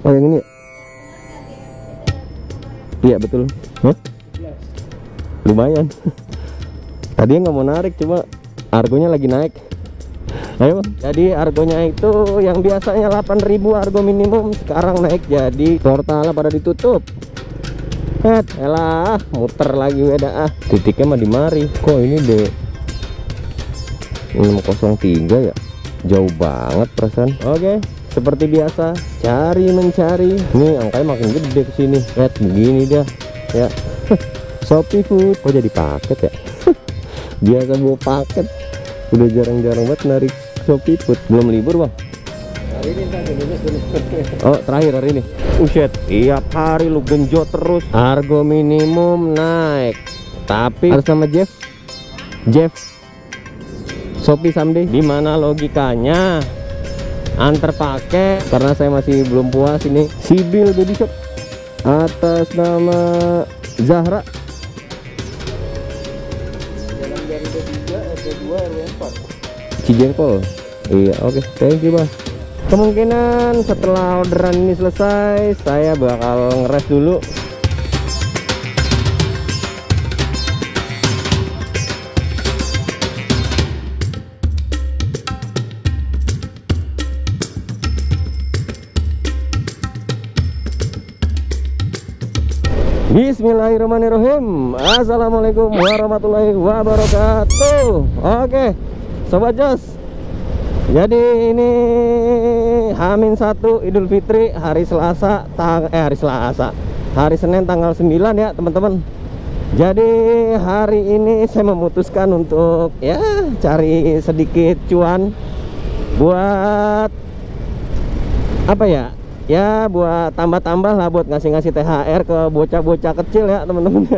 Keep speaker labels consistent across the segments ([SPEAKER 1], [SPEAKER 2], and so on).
[SPEAKER 1] Oh yang ini ya? Iya betul. Hah? Lumayan. Tadi nggak mau narik, cuma argonya lagi naik. Ayo, jadi argonya itu yang biasanya 8.000 argo minimum, sekarang naik jadi portalnya pada ditutup. Elah, muter lagi weda ah. Titiknya mah di mari. Kok ini deh 603 ya? Jauh banget perasaan. Oke, seperti biasa cari mencari. Nih angkanya makin gede ke sini. Lihat begini dia. Ya. Shopee Food. Kok jadi paket ya? Biasa bawa paket. Udah jarang-jarang banget narik Shopee Food. Belum libur bang? Hari ini oh terakhir hari ini. Uset, tiap hari lu genjot terus. Argo minimum naik. Tapi harus sama Jeff Shopee someday. Dimana logikanya antar pakai? Karena saya masih belum puas ini. Sibil Body Shop atas nama Zahra. Jalan Garuda 3 RT2 RW 4 Cijengkol. Iya oke, thank you bang. Kemungkinan setelah orderan ini selesai saya bakal ngeres dulu. Bismillahirrahmanirrahim. Assalamualaikum warahmatullahi wabarakatuh. Oke Sobat Jos, jadi ini H-1 Idul Fitri hari Selasa hari Senin tanggal 9 ya teman-teman. Jadi hari ini saya memutuskan untuk ya cari sedikit cuan buat apa ya? Ya buat tambah-tambah lah, buat ngasih-ngasih THR ke bocah-bocah kecil ya teman-teman.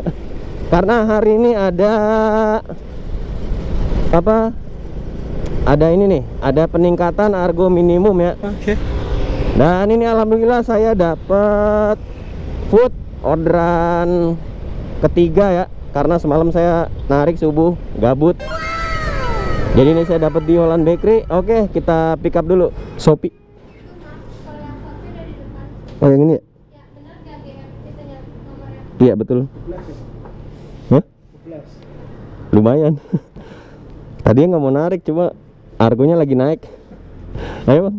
[SPEAKER 1] Karena hari ini ada apa? Ada ini nih, ada peningkatan argo minimum ya. Oke. Dan ini alhamdulillah saya dapat food orderan ketiga ya. Karena semalam saya narik subuh gabut. Jadi ini saya dapat di Holland Bakery. Oke, kita pick up dulu. Shopee. Oh yang ini ya? Iya betul. Hah? Lumayan. Tadi nggak mau narik, cuma argonya lagi naik. Ayo bang.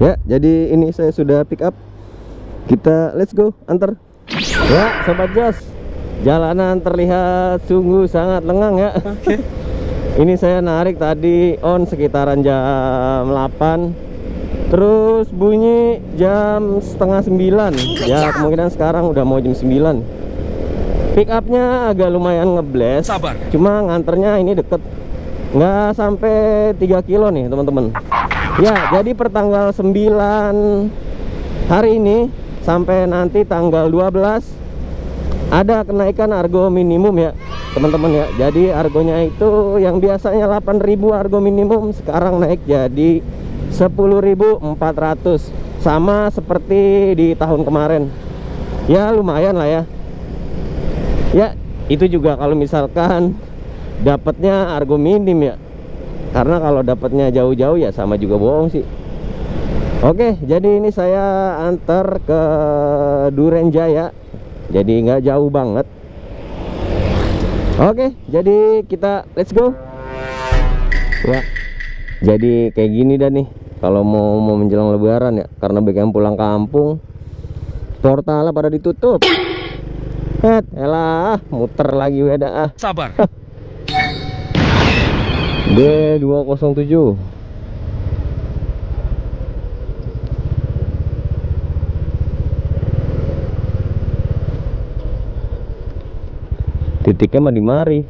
[SPEAKER 1] Ya jadi ini saya sudah pick up. Kita let's go antar. Ya Sobat Jos, jalanan terlihat sungguh sangat lengang ya. Oke. Ini saya narik tadi on sekitaran jam 8. Terus bunyi jam setengah 9. Ya kemungkinan sekarang udah mau jam 9. Pick upnya agak lumayan ngebles. Sabar. Cuma nganternya ini deket, nggak sampai 3 kilo nih teman-teman. Ya jadi per tanggal 9 hari ini sampai nanti tanggal 12 ada kenaikan argo minimum ya teman-teman ya. Jadi argonya itu yang biasanya 8.000 argo minimum, sekarang naik jadi 10.400, sama seperti di tahun kemarin. Ya lumayan lah ya. Ya itu juga kalau misalkan dapatnya argo minim ya. Karena kalau dapatnya jauh-jauh ya sama juga bohong sih. Oke, jadi ini saya antar ke Duren Jaya. Jadi nggak jauh banget. Oke, jadi kita let's go. Ya. Jadi kayak gini dah nih kalau mau menjelang lebaran ya, karena bagian pulang kampung portalnya pada ditutup. Elah, muter lagi weda ah.
[SPEAKER 2] Sabar.
[SPEAKER 1] D207. Titiknya mah di mari.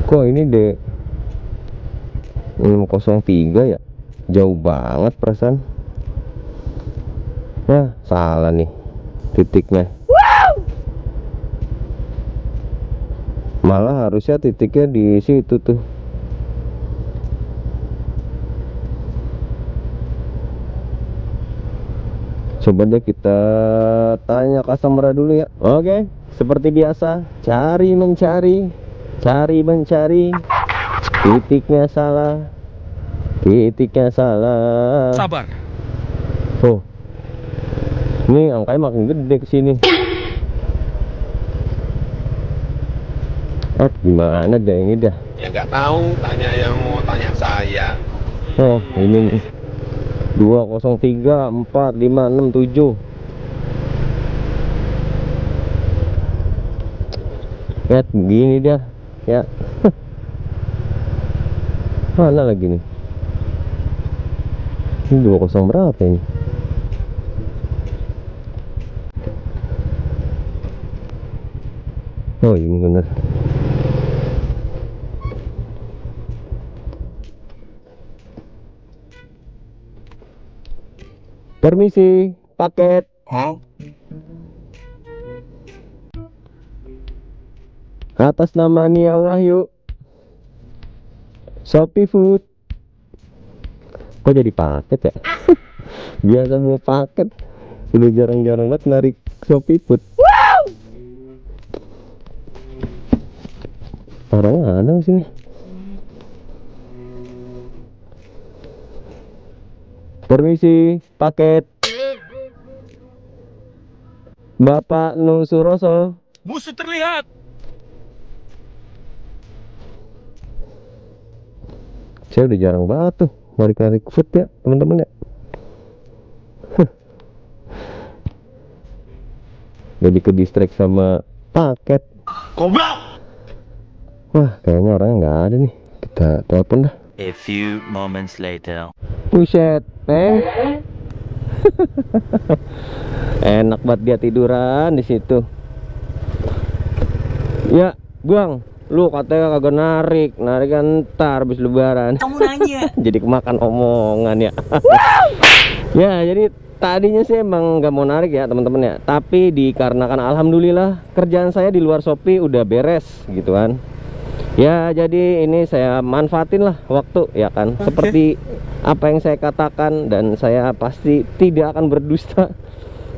[SPEAKER 1] Kok ini D603 ya? Jauh banget perasaan. Ya salah nih titiknya. Malah harusnya titiknya di situ tuh. Coba deh kita tanya customer dulu ya. Oke, seperti biasa cari mencari. Cari mencari, titiknya salah, titiknya salah.
[SPEAKER 2] Sabar.
[SPEAKER 1] Oh, ini angkanya makin gede kesini. Gimana deh ini dah?
[SPEAKER 2] Ya nggak tahu, tanya yang mau tanya saya.
[SPEAKER 1] Oh, ini nih 203 4 5 6 7. Ya begini dia ya. Mana lagi nih? Ini 20 berapa ini? Oh ini bener. Permisi, paket. Atas nama Nia Wahyu, Shopee Food. Kok jadi paket ya? Biasa mau paket, udah jarang-jarang banget narik Shopee Food. Orang ada sini. Permisi, paket. Bapak Nusuroso.
[SPEAKER 2] Musuh terlihat.
[SPEAKER 1] Saya udah jarang banget tuh narik-narik food ya teman-teman ya. Jadi ke distract sama paket.
[SPEAKER 2] Goblok.
[SPEAKER 1] Wah kayaknya orangnya nggak ada nih. Kita telepon dah.
[SPEAKER 3] A few moments later.
[SPEAKER 1] Buset, enak banget dia tiduran di situ. Ya, Bang, lu katanya kagak narik kan ntar habis lebaran.
[SPEAKER 3] Kamu nanya.
[SPEAKER 1] Jadi kemakan omongan ya. Ya, jadi tadinya sih emang nggak mau narik ya teman-teman ya. Tapi dikarenakan alhamdulillah kerjaan saya di luar Shopee udah beres gitu kan. Ya jadi ini saya manfaatin lah waktu ya kan. Seperti apa yang saya katakan, dan saya pasti tidak akan berdusta.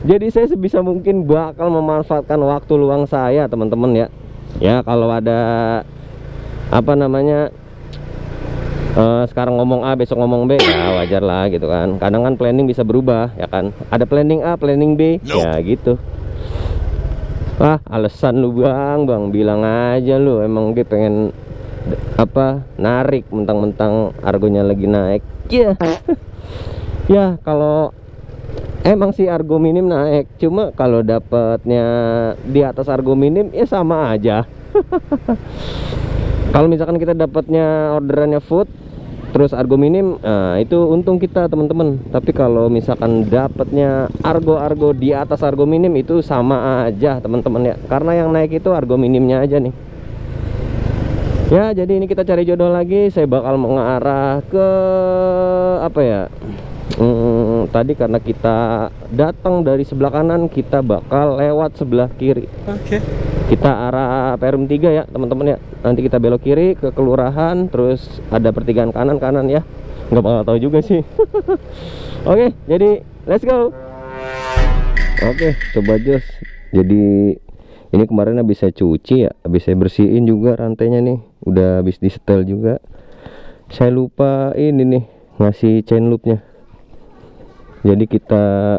[SPEAKER 1] Jadi saya sebisa mungkin bakal memanfaatkan waktu luang saya teman-teman ya. Ya kalau ada apa namanya sekarang ngomong A besok ngomong B ya wajar lah gitu kan. Kadang kan planning bisa berubah ya kan. Ada planning A, planning B ya gitu. Wah alasan lu bang bilang aja lu emang dia pengen apa narik mentang-mentang argonya lagi naik ya. Ya kalau emang sih argo minim naik, cuma kalau dapatnya di atas argo minim ya sama aja. Kalau misalkan kita dapatnya orderannya food terus argo minim, nah itu untung kita teman-teman. Tapi kalau misalkan dapatnya argo di atas argo minim itu sama aja teman-teman ya, karena yang naik itu argo minimnya aja nih. Ya jadi ini kita cari jodoh lagi. Saya bakal mengarah ke apa ya, tadi karena kita datang dari sebelah kanan, kita bakal lewat sebelah kiri.
[SPEAKER 2] Oke.
[SPEAKER 1] Kita arah Perum 3 ya teman-teman ya. Nanti kita belok kiri ke kelurahan, terus ada pertigaan kanan ya. Nggak bakal tahu juga sih. Oke, jadi let's go. Oke, Sobat Jos. Jadi ini kemarin habis saya cuci ya, habis saya bersihin juga rantainya nih. Udah habis di setel juga. Saya lupa ini nih ngasih chain loopnya. Jadi kita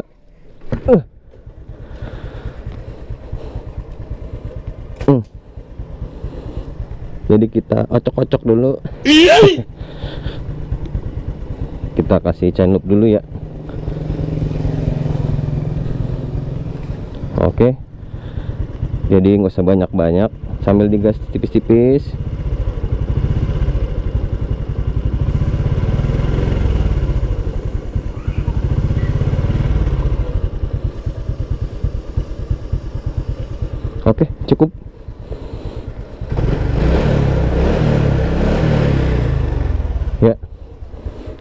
[SPEAKER 1] jadi kita ocok-ocok dulu. Kita kasih chain loop dulu ya. Oke. Jadi nggak usah banyak-banyak, sambil digas tipis-tipis. Oke, cukup. Ya.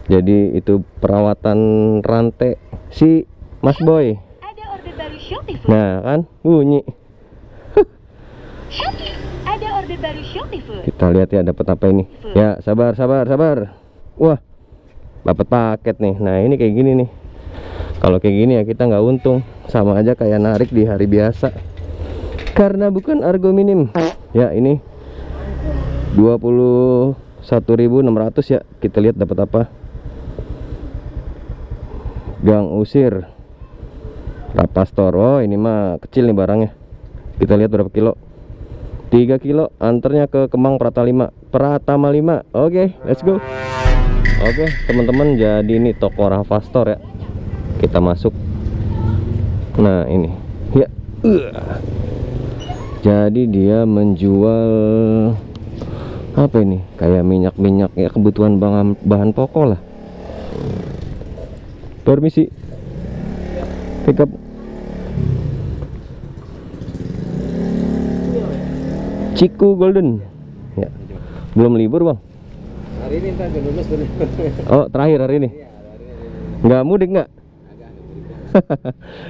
[SPEAKER 1] Jadi itu perawatan rantai si Mas Boy.
[SPEAKER 4] Ada order baru Shopee Food.
[SPEAKER 1] Nah, kan bunyi.
[SPEAKER 4] Shopee, ada order baru Shopee Food.
[SPEAKER 1] Kita lihat ya dapat apa ini. Ya, sabar. Wah, dapat paket nih. Nah, ini kayak gini nih. Kalau kayak gini ya kita nggak untung, sama aja kayak narik di hari biasa. Karena bukan argo minim. Ya, ini 21.600 ya. Kita lihat dapat apa. Gang Usir Rapastor. Oh ini mah kecil nih barangnya. Kita lihat berapa kilo. 3 kilo. Antarnya ke Kemang Pratama 5. Oke, let's go. Oke teman-teman, jadi ini toko Rapastor ya. Kita masuk. Nah ini ya. Jadi dia menjual apa ini? Kayak minyak-minyak ya, kebutuhan bahan pokok lah. Permisi. Pick up. Ciku Golden. Ya. Belum libur, Bang.
[SPEAKER 5] Hari ini entah lulus dulu.
[SPEAKER 1] Oh, terakhir hari ini. Nggak mudik nggak?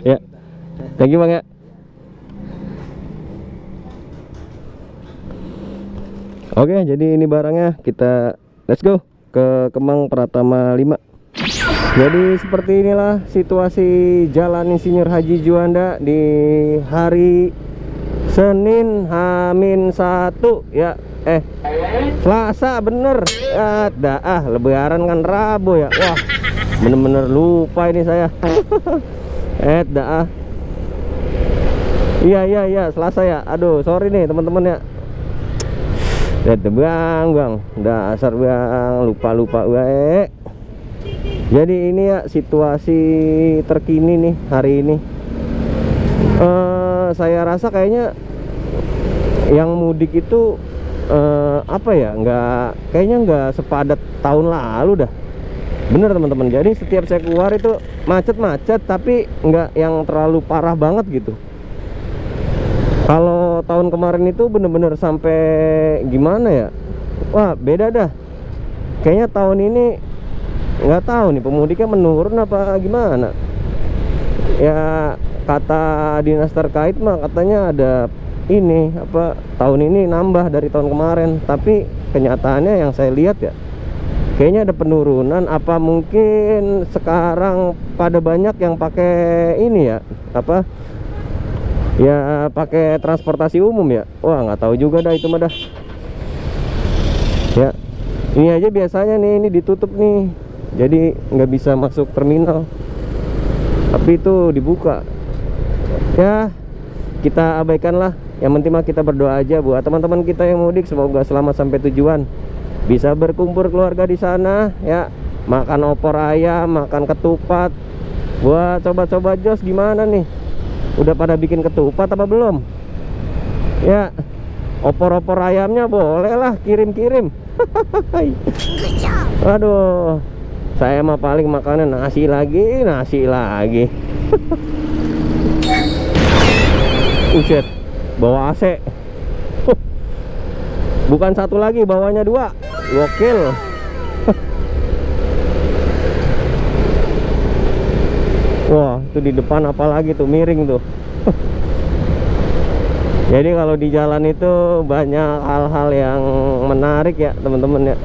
[SPEAKER 1] Ya. Thank you, Bang ya. Oke, jadi ini barangnya. Kita let's go ke Kemang Pratama 5. Jadi seperti inilah situasi Jalan Insinyur Haji Juanda di hari Senin H-1 ya. Selasa bener. Lebaran kan Rabu ya. Wah, bener-bener lupa ini saya. Iya, Selasa ya. Aduh, sorry nih teman-teman ya. Bang, dasar Bang, lupa gue. Jadi ini ya situasi terkini nih hari ini. Saya rasa kayaknya yang mudik itu apa ya, kayaknya nggak sepadat tahun lalu dah. Bener teman-teman. Jadi setiap saya keluar itu macet tapi nggak yang terlalu parah banget gitu. Kalau tahun kemarin itu bener-bener sampai gimana ya? Wah, beda dah. Kayaknya tahun ini nggak tahu nih pemudiknya menurun apa gimana. Ya kata dinas terkait mah katanya ada ini apa, tahun ini nambah dari tahun kemarin. Tapi kenyataannya yang saya lihat ya, kayaknya ada penurunan. Apa mungkin sekarang pada banyak yang pakai ini ya, apa ya, pakai transportasi umum ya. Wah, nggak tahu juga dah itu mah dah. Ya, ini aja biasanya nih ini ditutup nih, jadi nggak bisa masuk terminal. Tapi itu dibuka. Ya, kita abaikan lah. Yang penting mah kita berdoa aja buat teman-teman kita yang mudik, semoga selamat sampai tujuan. Bisa berkumpul keluarga di sana ya, makan opor ayam, makan ketupat. Buat coba-coba Jos gimana nih? Udah pada bikin ketupat apa belum? Ya, opor-opor ayamnya boleh lah kirim-kirim. Aduh, saya mah paling makannya nasi lagi. Uset, bawa AC. Bukan satu lagi, bawanya 2. Gokil. Wah, itu di depan apalagi tuh, miring tuh. Jadi kalau di jalan itu banyak hal-hal yang menarik ya teman-teman ya.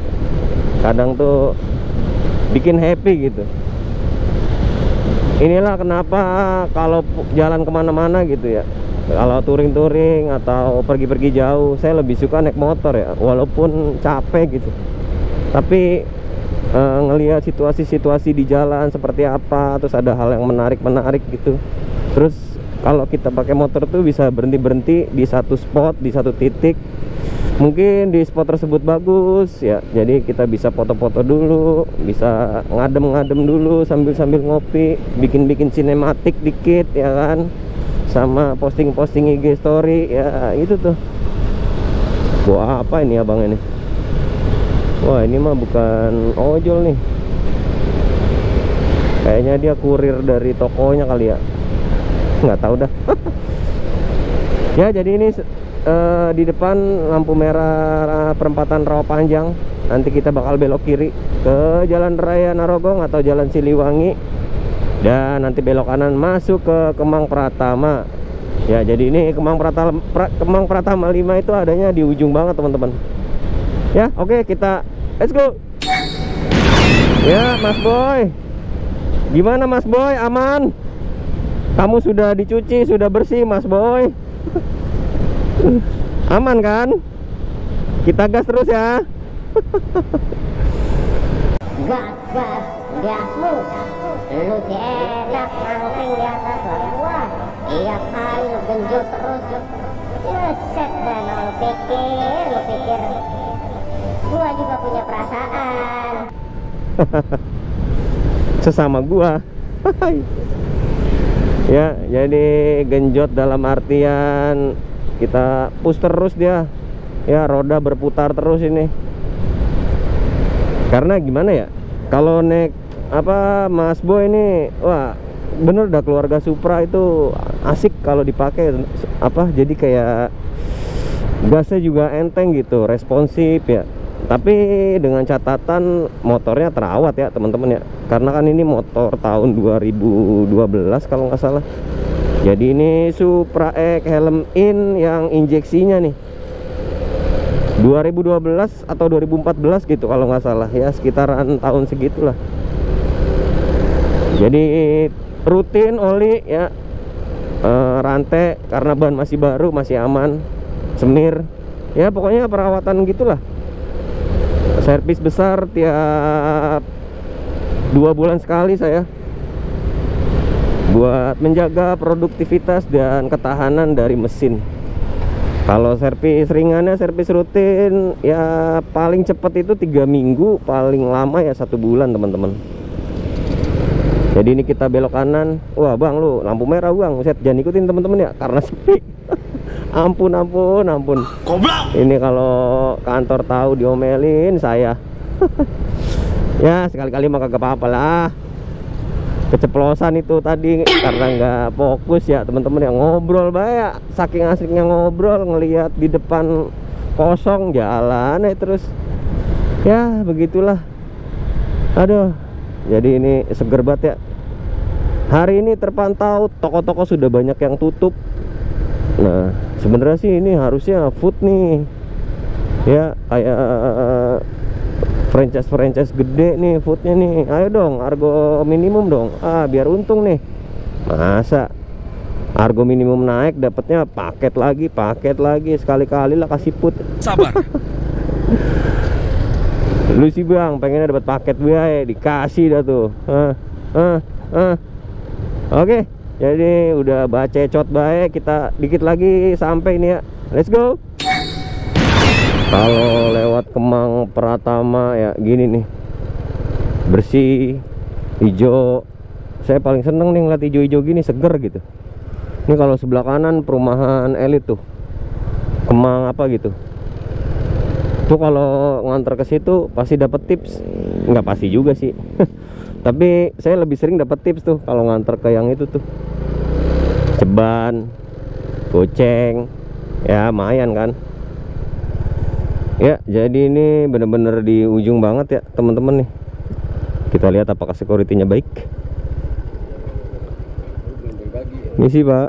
[SPEAKER 1] Kadang tuh bikin happy gitu. Inilah kenapa kalau jalan kemana-mana gitu ya, kalau touring-touring atau pergi-pergi jauh, saya lebih suka naik motor ya, walaupun capek gitu. Tapi ngelihat situasi-situasi di jalan seperti apa, terus ada hal yang menarik gitu. Terus kalau kita pakai motor tuh bisa berhenti di satu spot, di satu titik. Mungkin di spot tersebut bagus ya, jadi kita bisa foto-foto dulu, bisa ngadem dulu sambil ngopi, bikin sinematik dikit ya kan, sama posting IG story ya, itu tuh. Wah, apa ini abang ini? Wah, ini mah bukan ojol nih, kayaknya dia kurir dari tokonya kali ya, nggak tahu dah. Ya, jadi ini di depan lampu merah perempatan Rawa Panjang. Nanti kita bakal belok kiri ke Jalan Raya Narogong atau Jalan Siliwangi, dan nanti belok kanan masuk ke Kemang Pratama. Ya, jadi ini Kemang Pratama 5 itu adanya di ujung banget teman-teman. Ya, oke, kita let's go. Ya, Mas Boy, gimana Mas Boy? Aman? Kamu sudah dicuci, sudah bersih Mas Boy? Aman kan? Kita gas terus ya.
[SPEAKER 6] Gasmu lu si enak angkring di atas gua tiap hari lu genjot terus set dan lu pikir gua juga punya perasaan.
[SPEAKER 1] Sesama gua. Ya, jadi genjot dalam artian kita push terus dia. Ya, roda berputar terus ini. Karena gimana ya? Kalau naik apa Mas Boy ini, wah bener dah, keluarga Supra itu asik kalau dipakai apa, jadi kayak gasnya juga enteng gitu, responsif ya. Tapi dengan catatan motornya terawat ya teman-teman ya, karena kan ini motor tahun 2012 kalau nggak salah. Jadi ini Supra X helm in yang injeksinya nih 2012 atau 2014 gitu kalau nggak salah ya, sekitaran tahun segitulah. Jadi rutin oli ya, rantai karena ban masih baru, masih aman, semir ya, pokoknya perawatan gitulah. Servis besar tiap 2 bulan sekali saya, buat menjaga produktivitas dan ketahanan dari mesin. Kalau servis ringannya, servis rutin ya paling cepat itu 3 minggu, paling lama ya 1 bulan teman-teman. Jadi ini kita belok kanan. Wah bang, lu lampu merah bang, set, jangan ikutin teman-teman ya, karena sepi. ampun.
[SPEAKER 2] Goblok.
[SPEAKER 1] Ini kalau kantor tahu diomelin saya. Ya sekali-kali mah kagak apa-apa lah. Keceplosan itu tadi karena nggak fokus ya teman-teman, yang ngobrol banyak, saking asiknya ngobrol ngelihat di depan kosong, jalan terus ya begitulah. Aduh, jadi ini seger banget ya. Hari ini terpantau toko-toko sudah banyak yang tutup. Nah sebenarnya sih ini harusnya food nih ya, kayak franchise gede nih foodnya nih. Ayo dong, argo minimum dong, biar untung nih. Masa argo minimum naik dapatnya paket lagi, sekali-kali lah kasih food.
[SPEAKER 2] Sabar.
[SPEAKER 1] Lu sih bang pengennya dapat paket gue, dikasih dah tuh. Oke, jadi udah bacecot baik, kita dikit lagi sampai ini ya. Let's go. Kalau lewat Kemang Pratama ya gini nih, bersih, hijau. Saya paling seneng nih ngeliat hijau-hijau gini, seger gitu. Ini kalau sebelah kanan perumahan elit tuh, Kemang apa gitu. Tuh kalau nganter ke situ pasti dapat tips. Nggak pasti juga sih. Tapi saya lebih sering dapat tips tuh kalau nganter ke yang itu tuh, Ceban, Goceng. Ya lumayan kan. Ya, jadi ini bener-bener di ujung banget ya teman-teman nih. Kita lihat apakah security-nya baik. Misi pak,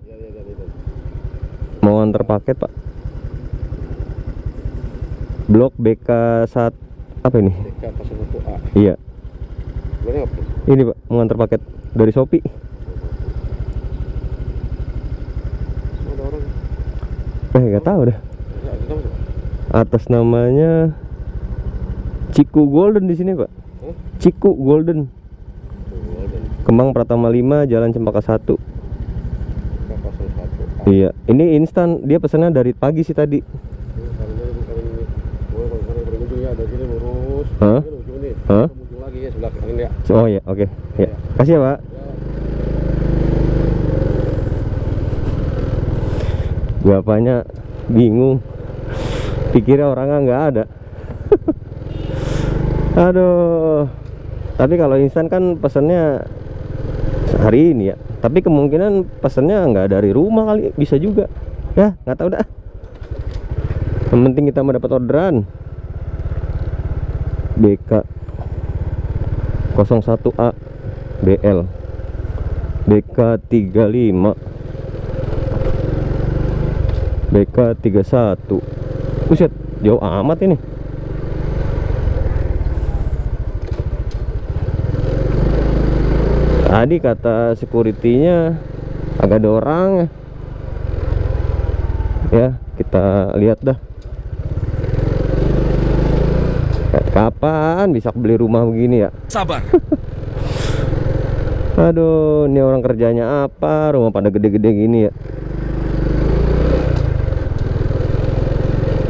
[SPEAKER 1] mau antar paket pak. Blok BK1 apa ini?
[SPEAKER 5] BK01A.
[SPEAKER 1] Iya.
[SPEAKER 5] Apa?
[SPEAKER 1] Ini pak, mau antar paket dari Shopee.
[SPEAKER 5] Ada orang?
[SPEAKER 1] Nggak tahu dah. Atas namanya Ciku Golden di sini pak. Ciku Golden. Kemang Pratama 5, Jalan Cempaka 1. Iya, ini instan. Dia pesannya dari pagi sih tadi. Hah? Hah? Oh ya, oke. Ya. Kasih ya pak. Bapaknya bingung, pikirnya orangnya nggak ada. Aduh. Tapi kalau instan kan pesannya hari ini ya. Tapi kemungkinan pesannya nggak dari rumah kali, bisa juga. Ya nggak tahu dah. Yang penting kita mendapat orderan. BK 01A BL BK 35 BK 31. Buset, jauh amat ini. Tadi kata security-nya agak ada orang ya. Ya, kita lihat dah. Kapan bisa beli rumah begini ya?
[SPEAKER 2] Sabar.
[SPEAKER 1] Aduh, ini orang kerjanya apa? Rumah pada gede-gede gini ya.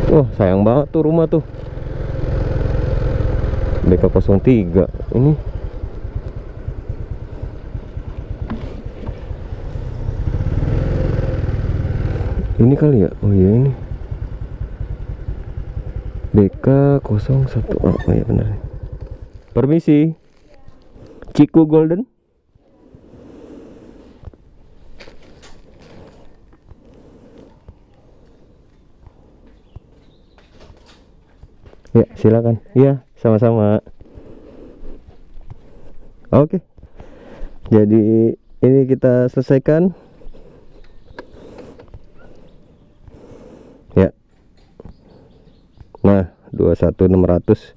[SPEAKER 1] Wah, sayang banget tuh rumah tuh. BK03 ini. Ini kali ya? Oh iya ini. BK01. Oh iya benar. Permisi. Ciku Golden. Ya, silakan. Iya, sama-sama. Oke. Jadi ini kita selesaikan. Ya. Nah, 21.600.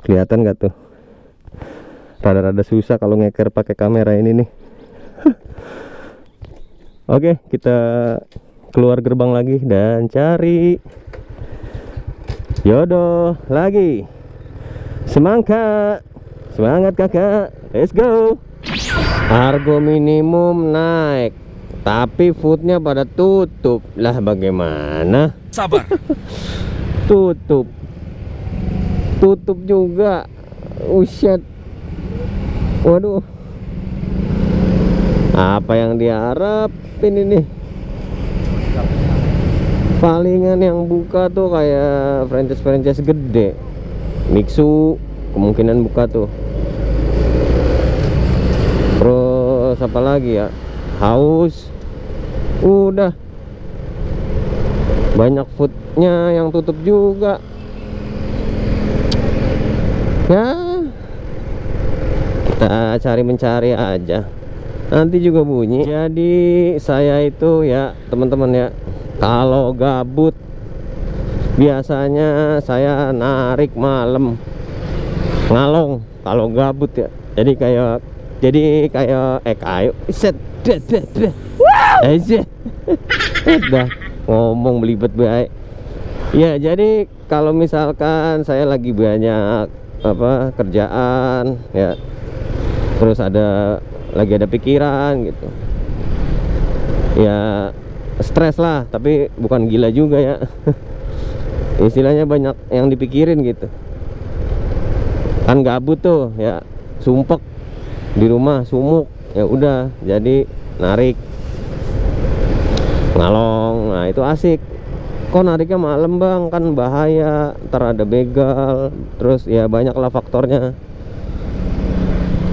[SPEAKER 1] Kelihatan nggak tuh? Rada-rada susah kalau ngeker pakai kamera ini nih. Oke, kita keluar gerbang lagi dan cari jodoh lagi. Semangat, semangat kakak, let's go. Harga minimum naik, tapi foodnya pada tutup. Lah bagaimana?
[SPEAKER 2] Sabar.
[SPEAKER 1] Tutup juga. Uset. Waduh, apa yang diharapin ini? Palingan yang buka tuh kayak franchise gede. Mixu kemungkinan buka tuh. Terus apa lagi ya? Haus. Udah. Banyak foodnya yang tutup juga. Ya, kita cari mencari aja. Nanti juga bunyi. Jadi saya itu ya teman-teman ya, kalau gabut biasanya saya narik malam, ngalong kalau gabut ya. Jadi kayak kayu set aja. Udah ngomong belibet baik. Ya, jadi kalau misalkan saya lagi banyak kerjaan ya, terus lagi ada pikiran gitu ya, stres lah, tapi bukan gila juga ya. Istilahnya banyak yang dipikirin gitu kan, gabut tuh ya, sumpek di rumah, sumuk ya, udah jadi narik ngalong. Nah itu asik. Kok nariknya malam bang? Kan bahaya, ntar ada begal, terus ya banyaklah faktornya.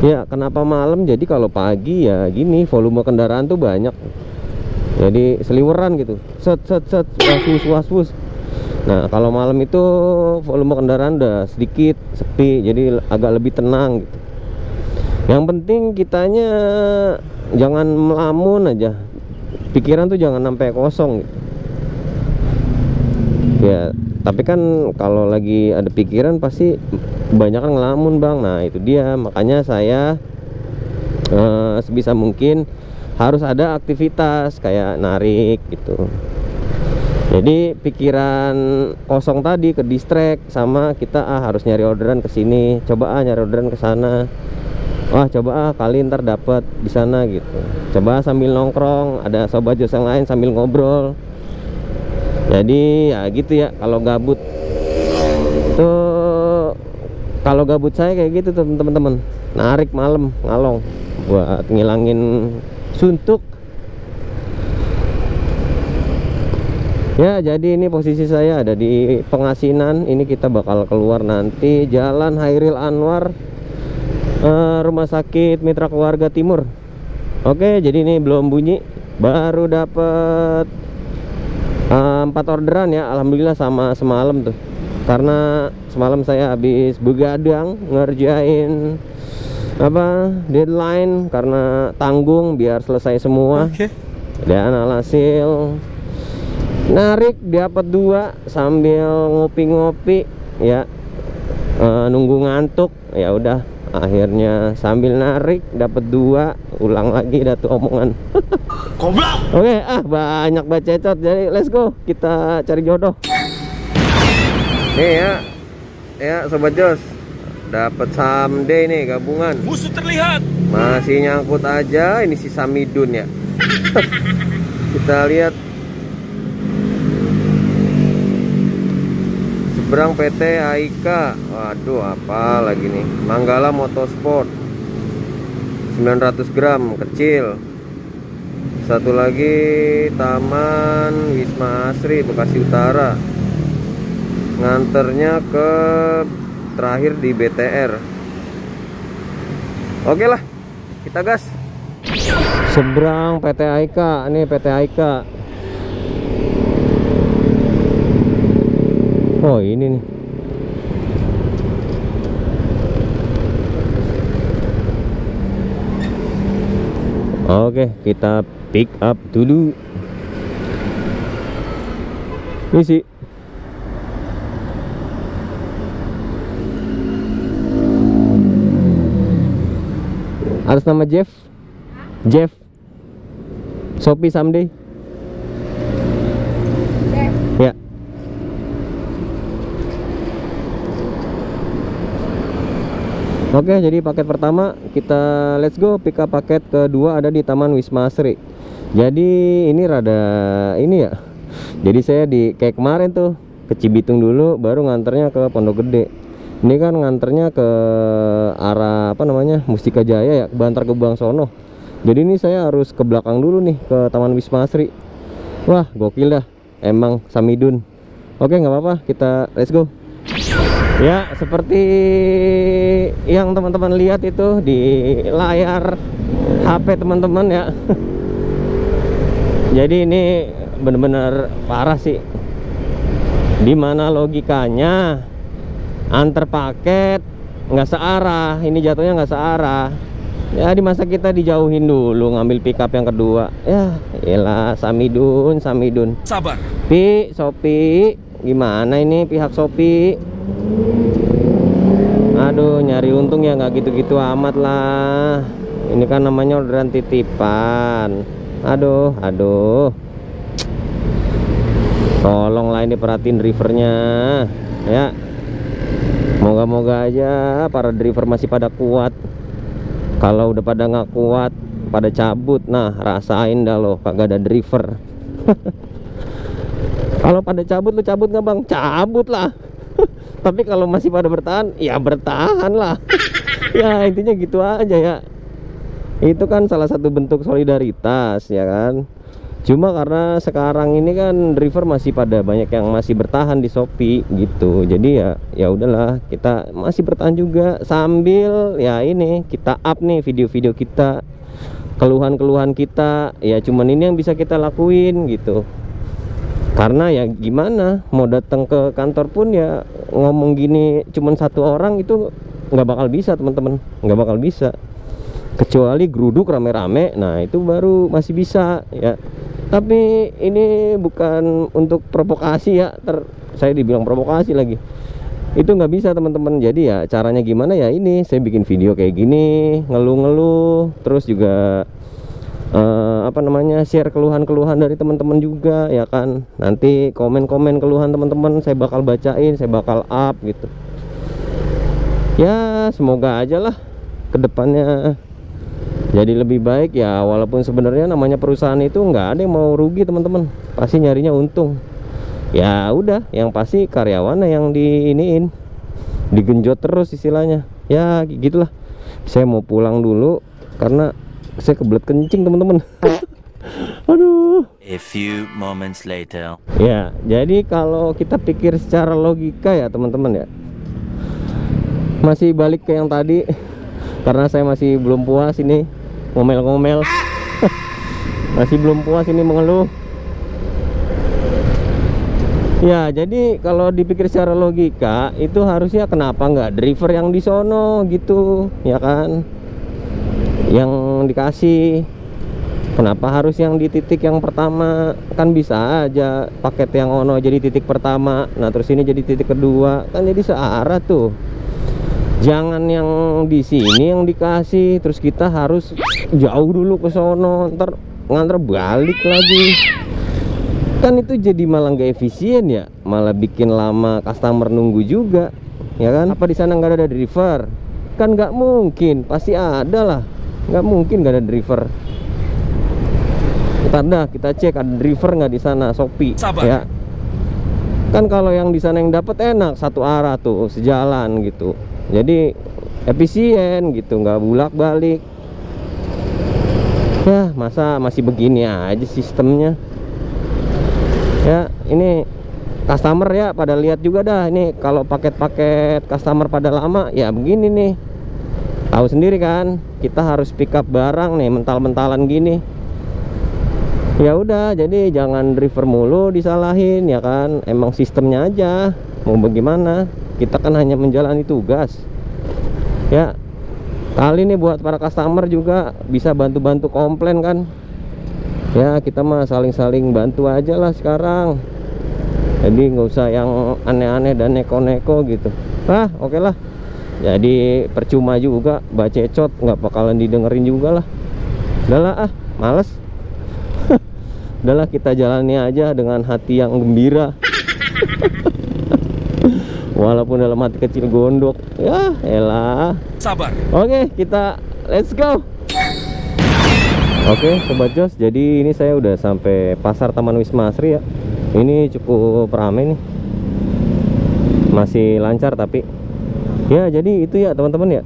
[SPEAKER 1] Ya kenapa malam? Jadi kalau pagi ya gini, volume kendaraan tuh banyak, jadi seliweran gitu, set was. Nah kalau malam itu volume kendaraan udah sedikit, sepi, jadi agak lebih tenang gitu. Yang penting kitanya jangan melamun aja, pikiran tuh jangan sampai kosong gitu. Ya, tapi kan kalau lagi ada pikiran pasti banyak kan ngelamun bang. Nah itu dia, makanya saya sebisa mungkin harus ada aktivitas kayak narik gitu. Jadi pikiran kosong tadi ke distract sama kita harus nyari orderan ke sini, coba nyari orderan ke sana. Wah coba kali ntar dapat di sana gitu. Coba sambil nongkrong, ada sobat jos yang lain sambil ngobrol. Jadi ya gitu ya, kalau gabut tuh, kalau gabut saya kayak gitu tuh teman-teman, narik malam ngalong buat ngilangin suntuk. Ya jadi ini posisi saya ada di Pengasinan. Ini kita bakal keluar nanti Jalan Hairil Anwar, Rumah Sakit Mitra Keluarga Timur. Oke, jadi ini belum bunyi, baru dapat 4 orderan ya, alhamdulillah, sama semalam tuh. Karena semalam saya habis begadang ngerjain deadline karena tanggung biar selesai semua. Dan alhasil narik dapat 2 sambil ngopi-ngopi ya, nunggu ngantuk. Ya udah, akhirnya sambil narik dapat 2, ulang lagi dah tuh omongan.
[SPEAKER 2] Goblok.
[SPEAKER 1] Oke, banyak bacot. Jadi let's go, kita cari jodoh. Nih ya, ya Sobat Jos. Dapat someday nih gabungan.
[SPEAKER 2] Musuh terlihat.
[SPEAKER 1] Masih nyangkut aja ini si Samidun ya. Kita lihat. Seberang PT Aika. Waduh, apa lagi nih? Manggala Motorsport 900 gram kecil. Satu lagi Taman Wisma Asri Bekasi Utara. Nganternya ke terakhir di BTR. Oke lah, kita gas. Seberang PT Aika, ini PT Aika. Oh ini nih. Oke, kita pick up dulu. Misi. Atas nama Jeff. Jeff. Shopee someday. Ya. Oke, jadi paket pertama kita let's go. Pick up paket kedua ada di Taman Wisma Asri. Jadi ini rada ini ya. Jadi saya kayak kemarin tuh ke Cibitung dulu, baru nganternya ke Pondok Gede. Ini kan nganternya ke arah apa namanya Mustika Jaya ya, Bantar ke Bangsono. Jadi ini saya harus ke belakang dulu nih ke Taman Wisma Asri. Wah gokil dah, emang Samidun. Oke nggak apa-apa, kita let's go. Ya seperti yang teman-teman lihat itu di layar HP teman-teman ya. Jadi ini bener-bener parah sih. Dimana logikanya antar paket nggak searah, ini jatuhnya nggak searah. Ya di masa kita dijauhin dulu ngambil pickup yang kedua. Ya elah Samidun.
[SPEAKER 2] Sabar.
[SPEAKER 1] Shopee gimana ini pihak Shopee? Aduh nyari untung ya nggak gitu-gitu amat lah. Ini kan namanya orderan titipan. Aduh. Tolonglah ini perhatiin drivernya ya. Moga-moga aja para driver masih pada kuat. Kalau udah pada nggak kuat, pada cabut. Nah rasain dah lo kagak ada driver. Kalau pada cabut, lu cabut nggak bang? Cabut lah. Tapi kalau masih pada bertahan, ya bertahan lah. Ya intinya gitu aja ya. Itu kan salah satu bentuk solidaritas ya kan. Cuma karena sekarang ini kan driver masih pada banyak yang masih bertahan di Shopee gitu. Jadi ya udahlah, kita masih bertahan juga sambil ya ini kita up nih video-video kita, keluhan-keluhan kita. Ya cuman ini yang bisa kita lakuin gitu. Karena ya gimana, mau datang ke kantor pun ya ngomong gini cuman satu orang itu nggak bakal bisa teman-teman, nggak bakal bisa. Kecuali geruduk rame-rame, nah itu baru masih bisa ya. Tapi ini bukan untuk provokasi ya, saya dibilang provokasi lagi. Itu nggak bisa teman-teman. Jadi ya caranya gimana ya ini, saya bikin video kayak gini, ngeluh-ngeluh, terus juga apa namanya share keluhan-keluhan dari teman-teman juga ya kan. Nanti komen-komen keluhan teman-teman saya bakal bacain, saya bakal up gitu. Ya semoga aja lah kedepannya jadi lebih baik ya. Walaupun sebenarnya namanya perusahaan itu nggak ada yang mau rugi teman-teman, pasti nyarinya untung. Ya udah, yang pasti karyawannya yang diiniin, digenjot terus istilahnya. Ya gitulah. Saya mau pulang dulu karena saya kebelet kencing teman-teman. Aduh.
[SPEAKER 3] A few moments later.
[SPEAKER 1] Ya jadi kalau kita pikir secara logika ya teman-teman ya, masih balik ke yang tadi. Karena saya masih belum puas ini ngomel-ngomel. Masih belum puas ini mengeluh. Ya jadi kalau dipikir secara logika itu harusnya kenapa nggak driver yang di sono gitu ya kan, yang dikasih. Kenapa harus yang di titik yang pertama? Kan bisa aja paket yang ono jadi titik pertama, nah terus ini jadi titik kedua, kan jadi searah tuh. Jangan yang di sini yang dikasih terus kita harus jauh dulu ke sono, ntar nganter balik lagi. Kan itu jadi malah nggak efisien ya, malah bikin lama customer nunggu juga. ya kan? Apa di sana nggak ada driver? Kan nggak mungkin, pasti ada lah. Nggak mungkin nggak ada driver. Kita cek ada driver nggak di sana, Shopee.
[SPEAKER 2] Sabar.
[SPEAKER 1] Ya. Kan kalau yang di sana yang dapat enak, satu arah tuh, sejalan gitu. Jadi efisien gitu, nggak bulak-balik. Ya, masa masih begini aja sistemnya. Ya, ini customer ya pada lihat juga dah. Ini kalau paket-paket customer pada lama ya begini nih. Tahu sendiri kan, kita harus pick up barang nih mental-mentalan gini. Ya udah, jadi jangan driver mulu disalahin ya kan. Emang sistemnya aja. Mau bagaimana? Kita kan hanya menjalani tugas. Ya. Kali ini buat para customer juga bisa bantu-bantu komplain kan. Ya kita mah saling-saling bantu aja lah sekarang. Jadi nggak usah yang aneh-aneh dan neko-neko gitu. Oke lah. Jadi percuma juga bacecot, nggak bakalan didengerin juga lah. Udahlah males. Udahlah kita jalani aja dengan hati yang gembira. Walaupun dalam hati kecil gondok. Ya elah.
[SPEAKER 2] Sabar.
[SPEAKER 1] Oke, kita let's go. Oke, Sobat Jos, jadi ini saya udah sampai pasar Taman Wisma Asri ya. Ini cukup ramai nih. Masih lancar tapi ya jadi itu ya teman-teman ya.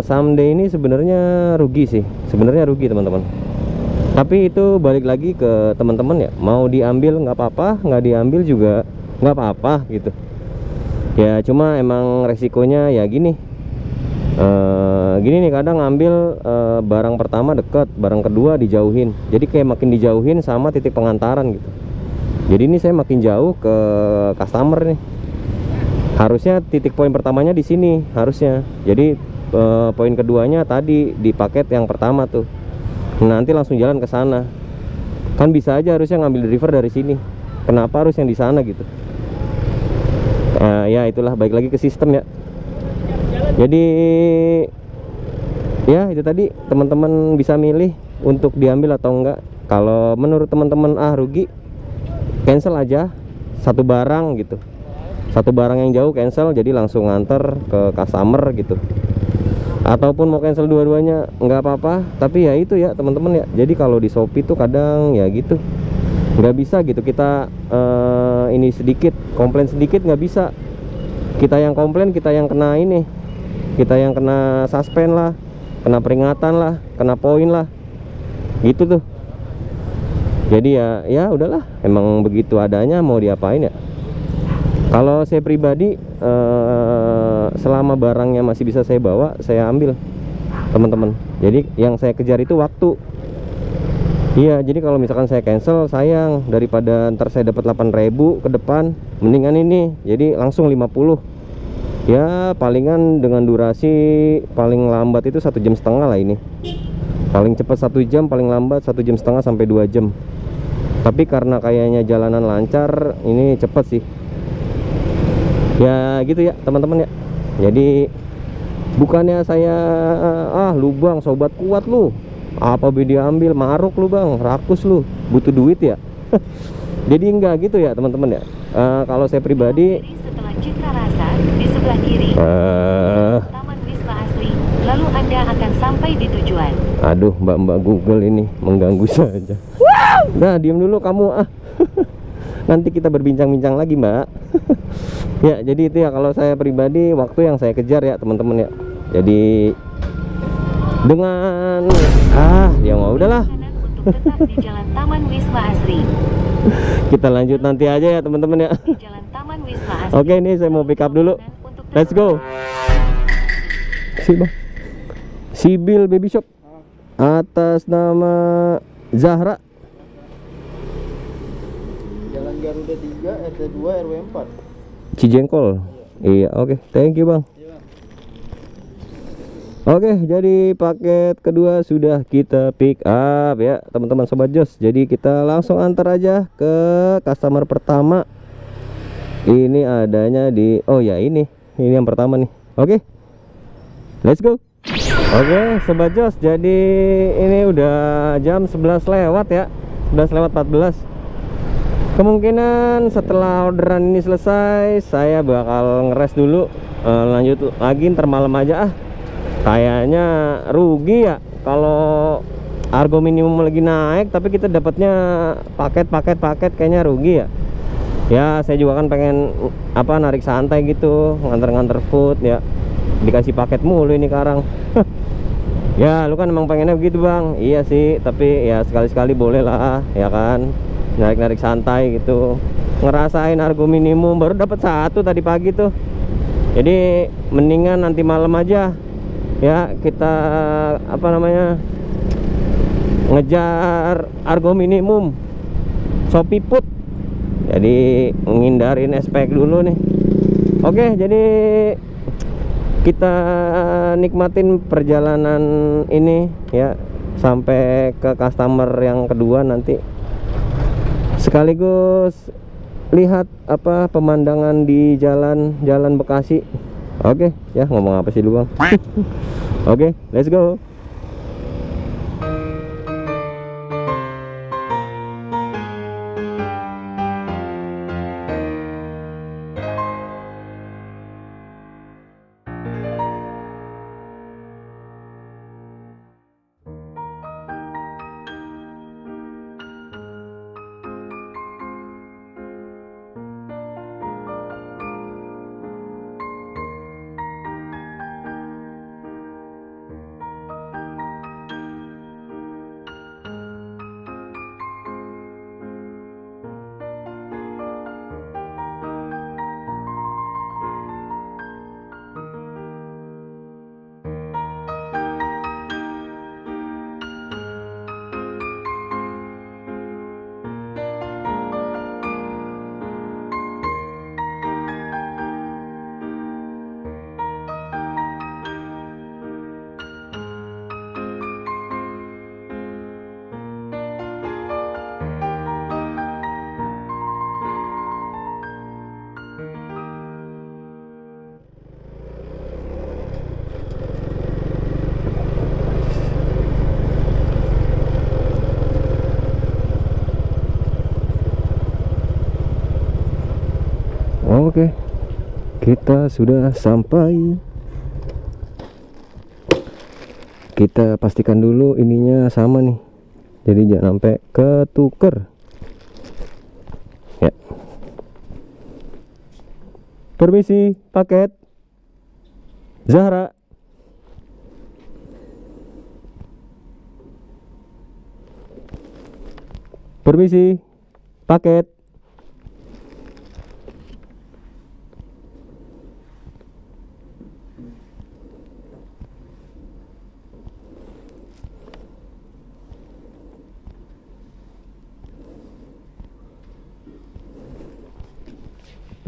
[SPEAKER 1] Someday ini sebenarnya rugi sih. Sebenarnya rugi teman-teman. Tapi itu balik lagi ke teman-teman ya. Mau diambil nggak apa-apa, nggak diambil juga nggak apa-apa gitu. Ya cuma emang resikonya ya gini. Gini nih, kadang ngambil barang pertama deket, barang kedua dijauhin. Jadi kayak makin dijauhin sama titik pengantaran gitu. Jadi ini saya makin jauh ke customer nih. Harusnya titik poin pertamanya di sini harusnya. Jadi poin keduanya tadi di paket yang pertama tuh. Nanti langsung jalan ke sana. Kan bisa aja harusnya ngambil driver dari sini. Kenapa harus yang di sana gitu? Ya itulah, baik lagi ke sistem ya. Jadi ya itu tadi, teman-teman bisa milih untuk diambil atau enggak. Kalau menurut teman-teman rugi, cancel aja satu barang gitu. Satu barang yang jauh cancel, jadi langsung nganter ke customer gitu. Ataupun mau cancel dua-duanya nggak apa-apa. Tapi ya itu ya teman-teman ya. Jadi kalau di Shopee tuh kadang ya gitu, nggak bisa gitu kita ini sedikit komplain sedikit nggak bisa. Kita yang komplain, kita yang kena ini, kita yang kena suspend lah, kena peringatan lah, kena poin lah, gitu tuh. Jadi ya udahlah, emang begitu adanya, mau diapain ya. Kalau saya pribadi selama barangnya masih bisa saya bawa, saya ambil teman-teman. Jadi yang saya kejar itu waktu. Iya, jadi kalau misalkan saya cancel sayang, daripada ntar saya dapat 8.000 ke depan, mendingan ini jadi langsung 50. Ya palingan dengan durasi paling lambat itu 1,5 jam lah ini. Paling cepat 1 jam, paling lambat 1,5 jam sampai 2 jam. Tapi karena kayaknya jalanan lancar, ini cepet sih. Ya gitu ya teman-teman ya. Jadi bukannya saya lu bang sobat kuat lu, apa dia ambil maruk lu bang, rakus lu, butuh duit ya. Jadi enggak gitu ya teman-teman ya. Kalau saya pribadi,
[SPEAKER 4] Setelah Citra Rasa di sebelah kiri, Taman Wisma Asri, lalu Anda akan sampai di tujuan.
[SPEAKER 1] aduh mbak-mbak Google ini mengganggu saja. Nah diem dulu kamu nanti kita berbincang-bincang lagi mbak. Ya jadi itu ya kalau saya pribadi, waktu yang saya kejar ya teman-teman ya. Jadi dengan ya mau udahlah.
[SPEAKER 4] Untuk tetap di Jalan Taman Wisma Asri.
[SPEAKER 1] Kita lanjut nanti aja ya teman-teman ya.
[SPEAKER 4] Di Jalan Taman Wisma Asri.
[SPEAKER 1] Oke, ini saya mau pick up dulu. Let's go. Sibil Baby Shop atas nama Zahra.
[SPEAKER 5] Jalan Garuda 3 RT 2 RW 4.
[SPEAKER 1] Cijengkol. Iya, oke. Thank you, Bang. Oke, jadi paket kedua sudah kita pick up ya, teman-teman sobat Jos. Jadi kita langsung antar aja ke customer pertama. Ini adanya di ini yang pertama nih. Oke. Let's go. Oke, sobat Jos. Jadi ini udah jam 11 lewat ya. 11 lewat 14. Kemungkinan setelah orderan ini selesai, saya bakal ngeres dulu, lanjut lagi ntar malam aja ah. Kayaknya rugi ya kalau argo minimum lagi naik tapi kita dapatnya paket kayaknya rugi ya. Ya saya juga kan pengen narik santai gitu, nganter-nganter food ya. Dikasih paket mulu ini Karang. Ya lu kan emang pengennya begitu bang. Iya sih, tapi ya sekali-sekali boleh lah ya kan, narik-narik santai gitu, ngerasain argo minimum. Baru dapat satu tadi pagi tuh, jadi mendingan nanti malam aja ya kita ngejar argo minimum Shopee Put. Jadi menghindarin SPK dulu nih. Oke, jadi kita nikmatin perjalanan ini ya sampai ke customer yang kedua nanti, sekaligus lihat pemandangan di jalan Bekasi. Oke ya, ngomong apa sih lu bang? Oke, let's go. Oke, kita sudah sampai. Kita pastikan dulu ininya sama nih, jadi jangan sampai ketuker ya. Permisi, paket Zahra. Permisi, paket.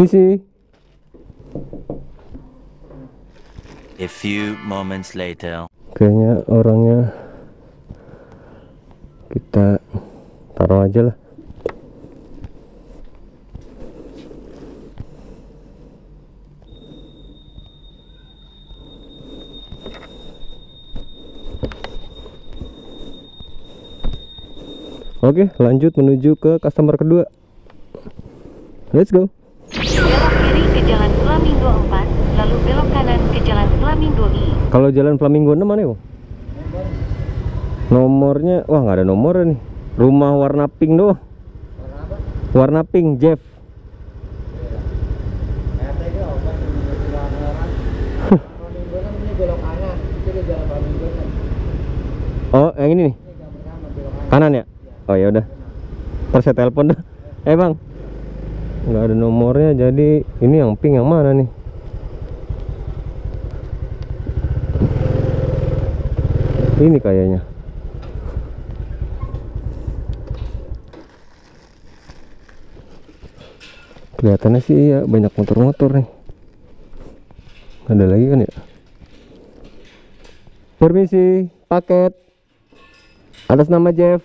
[SPEAKER 1] Misi.
[SPEAKER 3] A few moments later.
[SPEAKER 1] Kayaknya orangnya kita taruh aja lah. Oke, lanjut menuju ke customer kedua. Let's go.
[SPEAKER 4] Belok kiri ke Jalan Flamingo 4, lalu belok kanan ke Jalan Flamingo I.
[SPEAKER 1] Kalau Jalan Flamingo 6 mana ya? Nomornya, wah nggak ada nomornya nih. Rumah warna pink doang. Warna pink, Jeff. Oh, yang ini nih. Kanan ya? Oh ya udah. Terus saya telepon dah. Bang, nggak ada nomornya, jadi ini yang pink yang mana nih? Ini kayaknya. Kelihatannya sih ya banyak motor-motor nih. Ada lagi kan ya? Permisi, paket atas nama Jeff.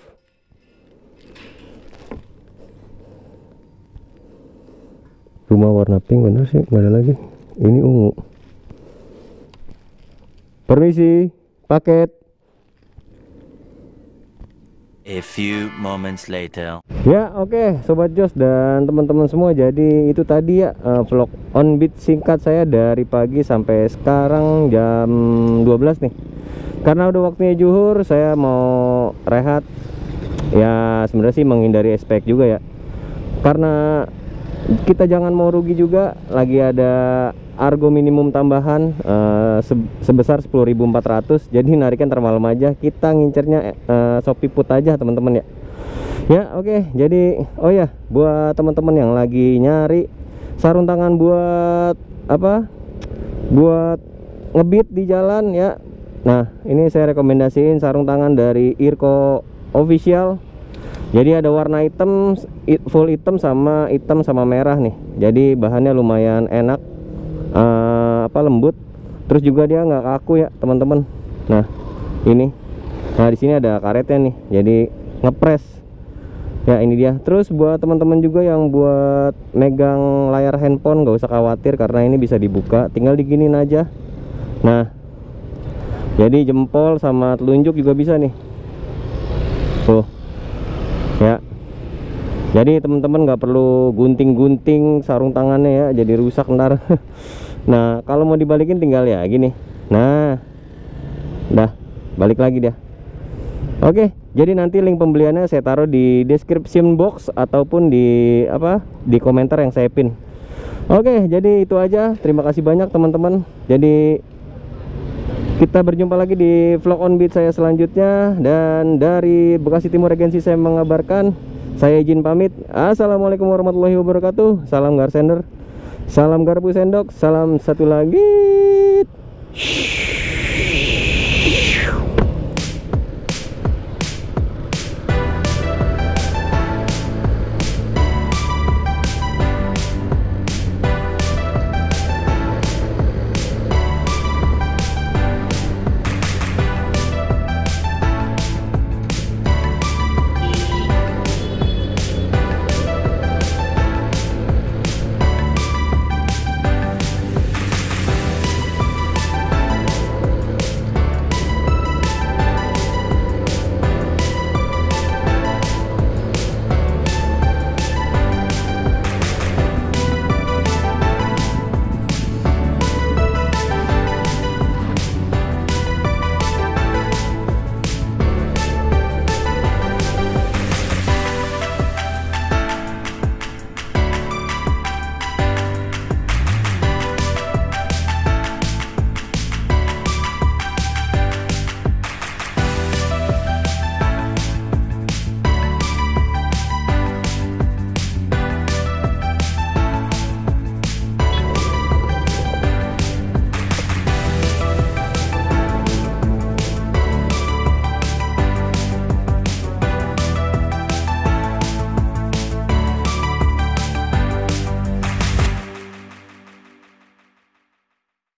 [SPEAKER 1] Rumah warna pink bener sih, nggak ada lagi. Ini ungu. Permisi, paket.
[SPEAKER 3] A few moments later.
[SPEAKER 1] Ya oke, Sobat Jos dan teman-teman semua, jadi itu tadi ya vlog on beat singkat saya dari pagi sampai sekarang jam 12 nih. Karena udah waktunya zuhur, saya mau rehat. Ya sebenarnya sih menghindari SPX juga ya, karena kita jangan mau rugi juga. Lagi ada argo minimum tambahan sebesar 10.400, jadi nariknya ntar malam aja. Kita ngincernya Shopee Put aja teman-teman ya. Ya oke, jadi oh ya, buat teman-teman yang lagi nyari sarung tangan buat apa, buat ngebit di jalan ya, nah ini saya rekomendasiin sarung tangan dari Irko Official. Jadi ada warna hitam, full hitam sama merah nih. Jadi bahannya lumayan enak, lembut. Terus juga dia nggak kaku ya teman-teman. Nah ini, nah di sini ada karetnya nih, jadi ngepres. Ya ini dia. Terus buat teman-teman juga yang buat megang layar handphone, nggak usah khawatir karena ini bisa dibuka, tinggal diginin aja. Nah jadi jempol sama telunjuk juga bisa nih. Tuh ya, jadi teman-teman nggak perlu gunting-gunting sarung tangannya ya, jadi rusak ntar. Nah kalau mau dibalikin tinggal ya gini. Nah dah balik lagi dia. Oke, jadi nanti link pembeliannya saya taruh di description box ataupun di di komentar yang saya pin. Oke, jadi itu aja. Terima kasih banyak teman-teman. Jadi kita berjumpa lagi di vlog on beat saya selanjutnya. Dan dari Bekasi Timur Regency saya mengabarkan, saya izin pamit. Assalamualaikum warahmatullahi wabarakatuh. Salam Garsender, salam garpu sendok, salam satu lagi. Shhh.